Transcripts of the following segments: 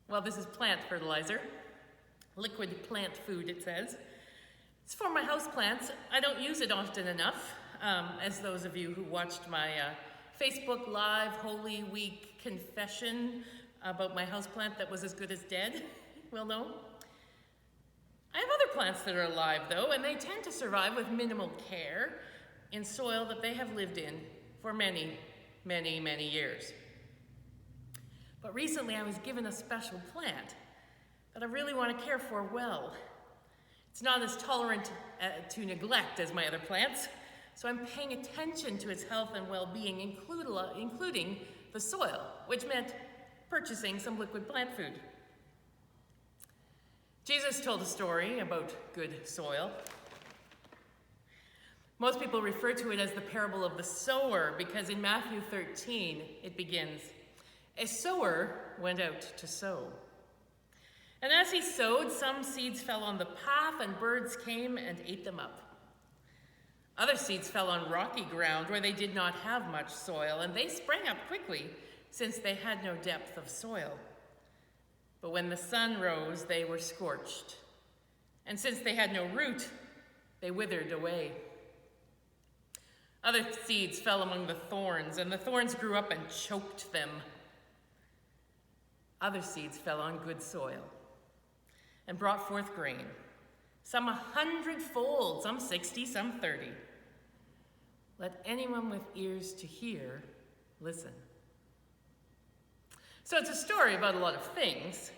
Well, this is plant fertilizer, liquid plant food, it says. It's for my houseplants. I don't use it often enough, as those of you who watched my Facebook Live Holy Week confession about my houseplant that was as good as dead will know. I have other plants that are alive, though, and they tend to survive with minimal care in soil that they have lived in for many, many, many years. But recently I was given a special plant that I really want to care for well. It's not as tolerant to neglect as my other plants, so I'm paying attention to its health and well-being, including the soil, which meant purchasing some liquid plant food. Jesus told a story about good soil. Most people refer to it as the parable of the sower because in Matthew 13 it begins, "A sower went out to sow. And as he sowed, some seeds fell on the path and birds came and ate them up. Other seeds fell on rocky ground where they did not have much soil, and they sprang up quickly since they had no depth of soil. But when the sun rose, they were scorched. And since they had no root, they withered away. Other seeds fell among the thorns, and the thorns grew up and choked them. Other seeds fell on good soil and brought forth grain, some 100-fold, some 60, some 30. Let anyone with ears to hear listen." So it's a story about a lot of things,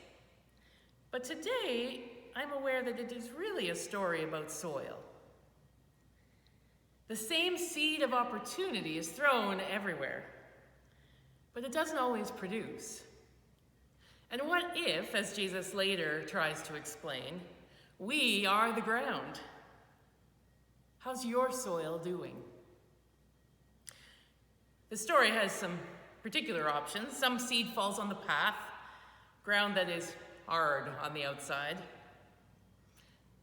but today I'm aware that it is really a story about soil. The same seed of opportunity is thrown everywhere, but it doesn't always produce. And what if, as Jesus later tries to explain, we are the ground? How's your soil doing? The story has some particular options. Some seed falls on the path, ground that is hard on the outside.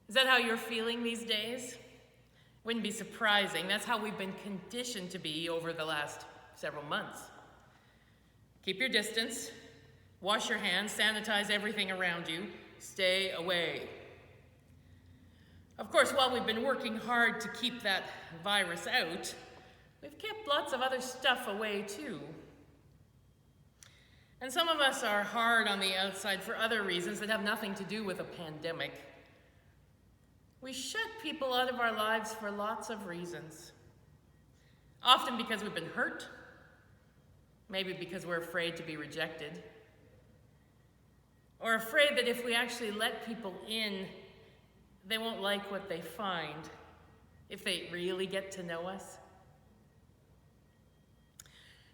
Is that how you're feeling these days? Wouldn't be surprising. That's how we've been conditioned to be over the last several months. Keep your distance, wash your hands, sanitize everything around you, stay away. Of course, while we've been working hard to keep that virus out, we've kept lots of other stuff away too. And some of us are hard on the outside for other reasons that have nothing to do with a pandemic. We shut people out of our lives for lots of reasons. Often because we've been hurt, maybe because we're afraid to be rejected, or afraid that if we actually let people in, they won't like what they find if they really get to know us.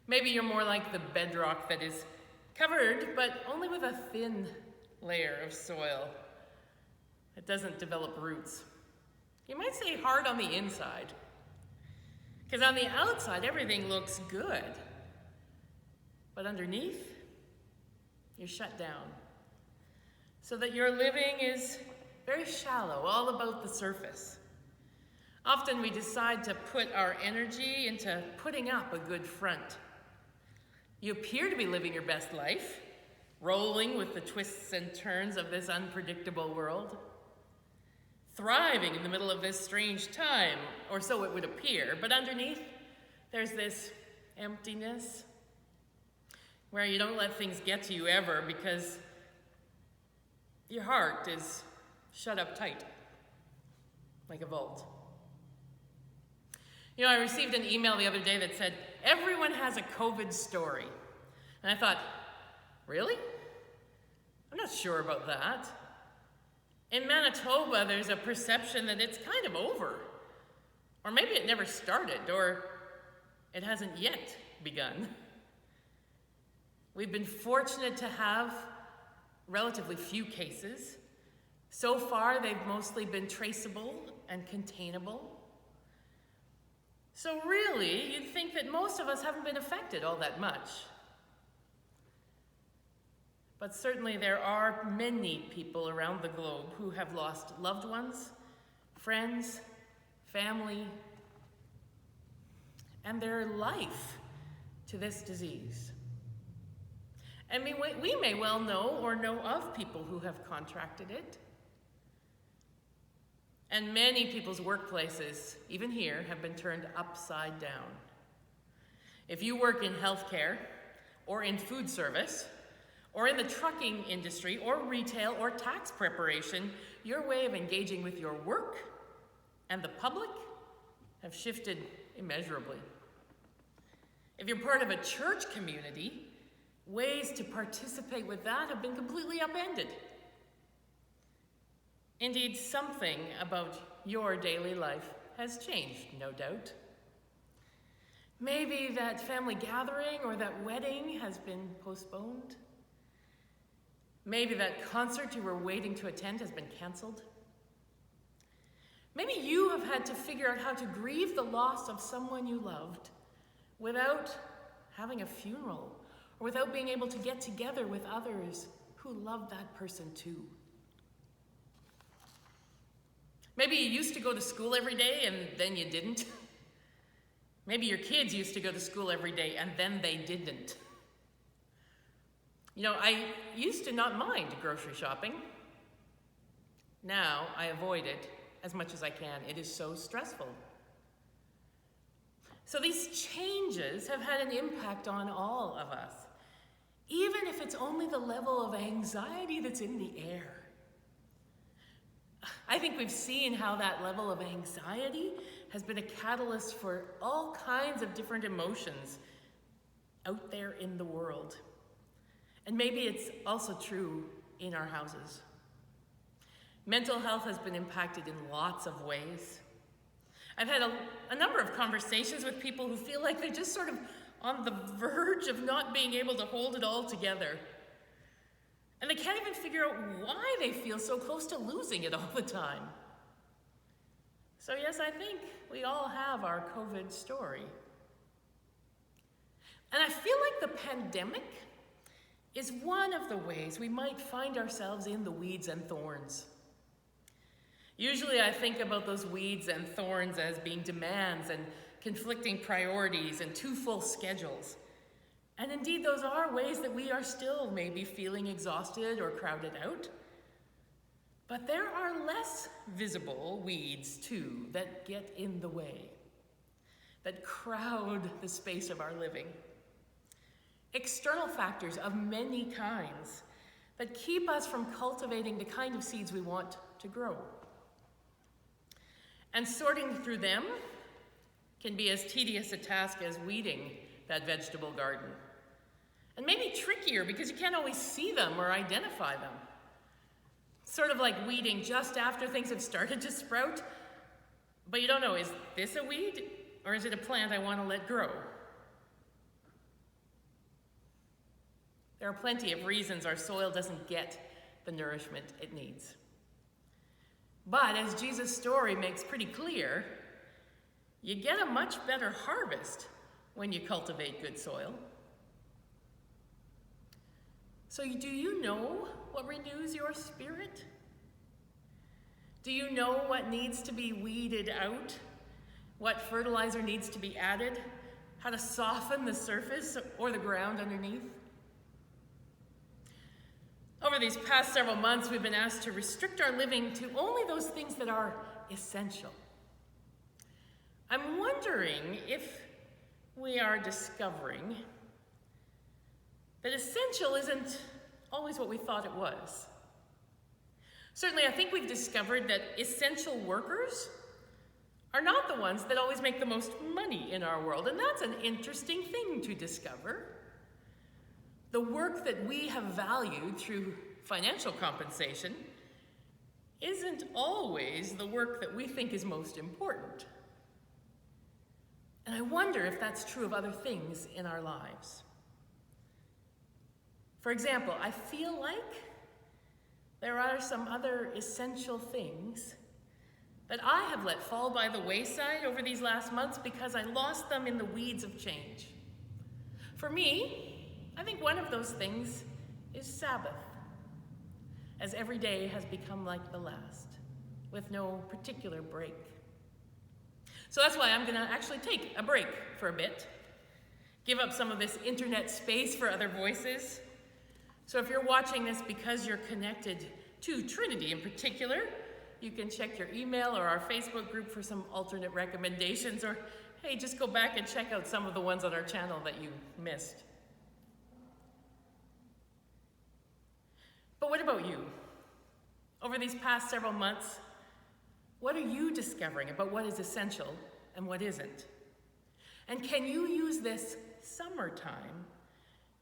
Maybe you're more like the bedrock that is covered, but only with a thin layer of soil. It doesn't develop roots. You might say hard on the inside, because on the outside, everything looks good. But underneath, you're shut down. So that your living is very shallow, all about the surface. Often we decide to put our energy into putting up a good front. You appear to be living your best life, rolling with the twists and turns of this unpredictable world, thriving in the middle of this strange time, or so it would appear. But underneath, there's this emptiness where you don't let things get to you ever because your heart is shut up tight, like a vault. You know, I received an email the other day that said, "Everyone has a COVID story." And I thought, really? I'm not sure about that. In Manitoba, there's a perception that it's kind of over. Or maybe it never started, or it hasn't yet begun. We've been fortunate to have relatively few cases. So far, they've mostly been traceable and containable. So really, you'd think that most of us haven't been affected all that much. But certainly there are many people around the globe who have lost loved ones, friends, family, and their life to this disease. And we may well know or know of people who have contracted it. And many people's workplaces, even here, have been turned upside down. If you work in healthcare, or in food service, or in the trucking industry, or retail, or tax preparation, your way of engaging with your work and the public have shifted immeasurably. If you're part of a church community, ways to participate with that have been completely upended. Indeed, something about your daily life has changed, no doubt. Maybe that family gathering or that wedding has been postponed. Maybe that concert you were waiting to attend has been canceled. Maybe you have had to figure out how to grieve the loss of someone you loved without having a funeral or without being able to get together with others who love that person too. Maybe you used to go to school every day and then you didn't. Maybe your kids used to go to school every day and then they didn't. You know, I used to not mind grocery shopping. Now I avoid it as much as I can. It is so stressful. So these changes have had an impact on all of us, even if it's only the level of anxiety that's in the air. I think we've seen how that level of anxiety has been a catalyst for all kinds of different emotions out there in the world. And maybe it's also true in our houses. Mental health has been impacted in lots of ways. I've had a number of conversations with people who feel like they're just sort of on the verge of not being able to hold it all together. And they can't even figure out why they feel so close to losing it all the time. So yes, I think we all have our COVID story. And I feel like the pandemic is one of the ways we might find ourselves in the weeds and thorns. Usually I think about those weeds and thorns as being demands and conflicting priorities and too full schedules. And indeed, those are ways that we are still maybe feeling exhausted or crowded out. But there are less visible weeds, too, that get in the way, that crowd the space of our living. External factors of many kinds that keep us from cultivating the kind of seeds we want to grow. And sorting through them can be as tedious a task as weeding that vegetable garden. And maybe trickier because you can't always see them or identify them. Sort of like weeding just after things have started to sprout, but you don't know, is this a weed or is it a plant I want to let grow? There are plenty of reasons our soil doesn't get the nourishment it needs. But as Jesus' story makes pretty clear, you get a much better harvest when you cultivate good soil. So do you know what renews your spirit? Do you know what needs to be weeded out? What fertilizer needs to be added? How to soften the surface or the ground underneath? Over these past several months, we've been asked to restrict our living to only those things that are essential. I'm wondering if we are discovering that essential isn't always what we thought it was. Certainly, I think we've discovered that essential workers are not the ones that always make the most money in our world, and that's an interesting thing to discover. The work that we have valued through financial compensation isn't always the work that we think is most important. And I wonder if that's true of other things in our lives. For example, I feel like there are some other essential things that I have let fall by the wayside over these last months because I lost them in the weeds of change. For me, I think one of those things is Sabbath, as every day has become like the last, with no particular break. So that's why I'm gonna actually take a break for a bit, give up some of this internet space for other voices, So if you're watching this because you're connected to Trinity in particular, you can check your email or our Facebook group for some alternate recommendations, or hey, just go back and check out some of the ones on our channel that you missed. But what about you? Over these past several months, what are you discovering about what is essential and what isn't? And can you use this summertime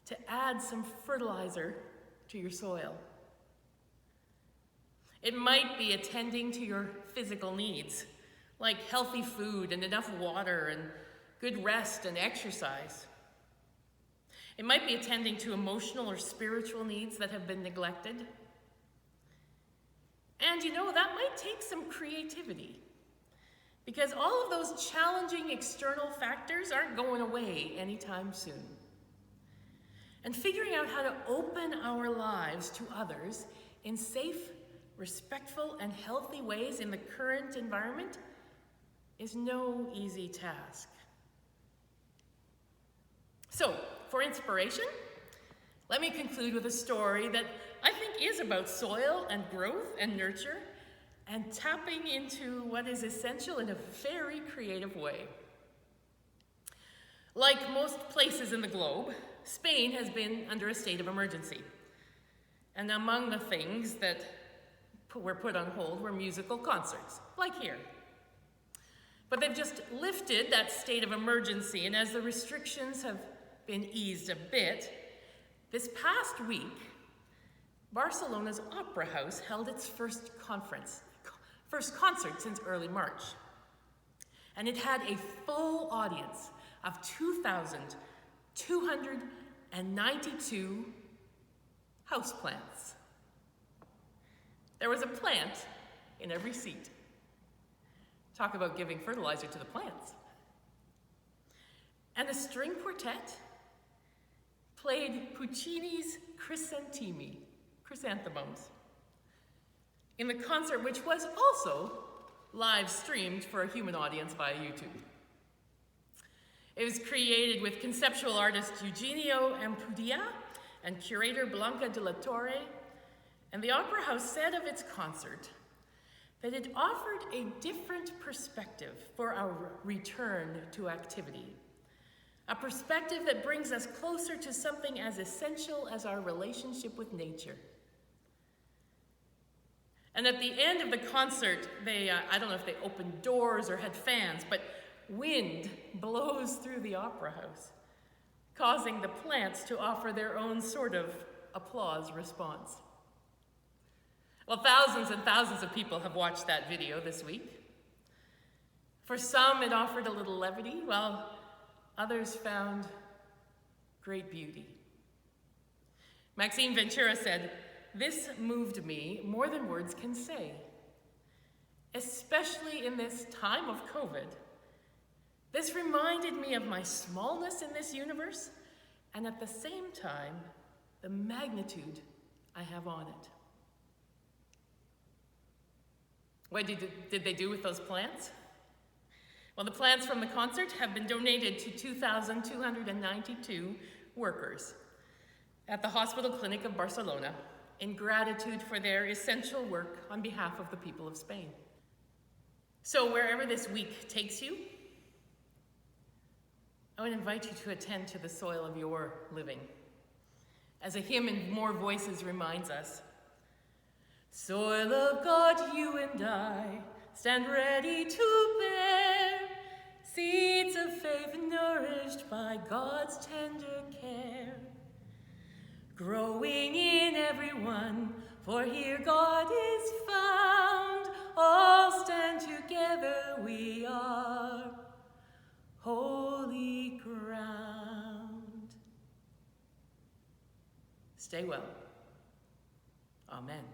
to add some fertilizer to your soil? It might be attending to your physical needs, like healthy food and enough water and good rest and exercise. It might be attending to emotional or spiritual needs that have been neglected. And you know, that might take some creativity, because all of those challenging external factors aren't going away anytime soon. And figuring out how to open our lives to others in safe, respectful, and healthy ways in the current environment is no easy task. So, for inspiration, let me conclude with a story that I think is about soil and growth and nurture and tapping into what is essential in a very creative way. Like most places in the globe, Spain has been under a state of emergency. And among the things that were put on hold were musical concerts, like here. But they've just lifted that state of emergency, and as the restrictions have been eased a bit, this past week, Barcelona's Opera House held its first concert since early March. And it had a full audience of 2,292 houseplants. There was a plant in every seat. Talk about giving fertilizer to the plants. And the string quartet played Puccini's Chrysanthemums, in the concert, which was also live streamed for a human audience via YouTube. It was created with conceptual artist Eugenio Ampudia and curator Blanca de la Torre, and the Opera House said of its concert that it offered a different perspective for our return to activity. A perspective that brings us closer to something as essential as our relationship with nature. And at the end of the concert, I don't know if they opened doors or had fans, but wind blows through the Opera House, causing the plants to offer their own sort of applause response. Well, thousands and thousands of people have watched that video this week. For some, it offered a little levity, while others found great beauty. Maxine Ventura said, "This moved me more than words can say. Especially in this time of COVID, this reminded me of my smallness in this universe, and at the same time, the magnitude I have on it." What did they do with those plants? Well, the plants from the concert have been donated to 2,292 workers at the Hospital Clinic of Barcelona in gratitude for their essential work on behalf of the people of Spain. So wherever this week takes you, I would invite you to attend to the soil of your living. As a hymn in More Voices reminds us, soil of God, you and I stand ready to bear seeds of faith nourished by God's tender care, growing in everyone, for here God is found. All stand together, we are holy ground. Stay well. Amen.